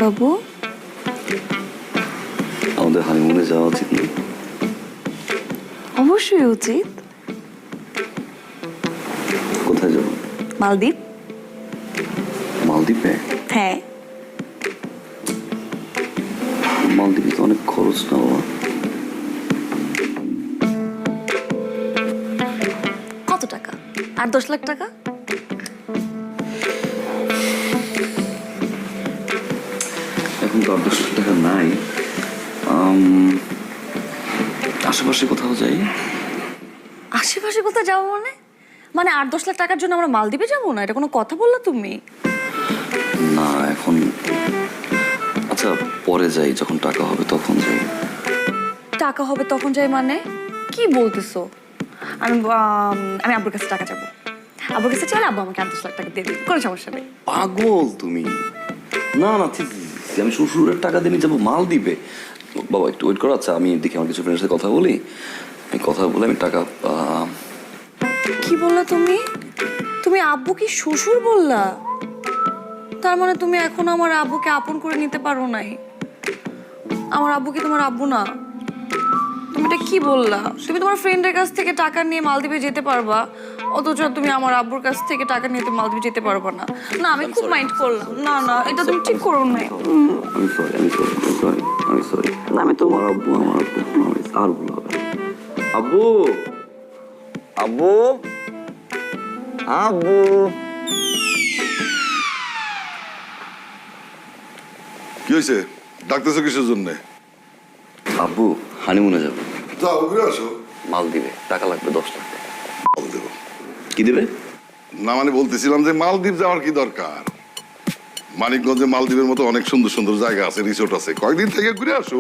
বাবু, আমাদের হানিমুনে যাওয়া উচিত না? অবশ্যই উচিত। কোথায় যাবো? মালদ্বীপ। মালদ্বীপে? হ্যাঁ। মালদ্বীপে তো অনেক খরচ না বাবা। কত টাকা? 8-10 লাখ টাকা। এখন তো 8-10 লাখ টাকা নাই। আশেপাশে কোথাও যাই। আশেপাশে কোথায় যাবো মানে? মানে 8-10 লাখ টাকার জন্য আমরা মালদ্বীপে যাবো না? এটা কোনো কথা বললা তুমি? না এখন, আচ্ছা পরে যাই, যখন টাকা হবে তখন যাই। টাকা হবে তখন যাই মানে? কি বলতেছো? আমি আব্বুর কাছে টাকা চাবো। আব্বুর কাছে চাইলে আব্বু আমাকে 8-10 লাখ টাকা দিয়ে দিবে, কোনো সমস্যা নেই। পাগল তুমি? না না ঠিক, আমি শ্বশুরের টাকা দিয়ে নিয়ে যাবো মালদ্বীপে? বাবা একটু ওয়েট করো। আচ্ছা আমি দেখি আমার কিছু ফ্রেন্ডের সাথে কথা বলি, আমি কথা বলে আমি টাকা কি বললা তুমি? তুমি আব্বু কি শ্বশুর বললা? তার মানে তুমি এখন আমার আব্বুকে আপন করে নিতে পারো নাই? আমার আব্বু কি তোমার আব্বু না? তুমি এটা কি বললা? তুমি তোমার ফ্রেন্ডের কাছ থেকে টাকা নিয়ে মালদ্বীপে যেতে পারবা, অথচ তুমি আমার আব্বুর কাছ থেকে টাকা নিয়ে তো মালদ্বীপে যেতে পারবা না। না আমি খুব মাইন্ড করলাম। না না এটা তুমি ঠিক করো না। আমি সরি, আমি সরি, আমি সরি, আমি সরি। আমি তোমার আব্বু, আমার আব্বু, আর ভুল হবে না। আব্বু, আব্বু, আব্বু। কি হয়েছে? ডাকতেছো কিসের জন্য? আব্বু হানিমুনে যাবো যাও ঘুরে আসো। মালদ্বীপে, টাকা লাগবে 10 লাখ টাকা। বল দেবো কি দেবে? না মানে বলতেছিলাম যে মালদ্বীপ যাওয়ার কি দরকার? মানিকগঞ্জে মালদ্বীপের মতো অনেক সুন্দর সুন্দর জায়গা আছে, রিসোর্ট আছে, কয়েকদিন থেকে ঘুরে আসো।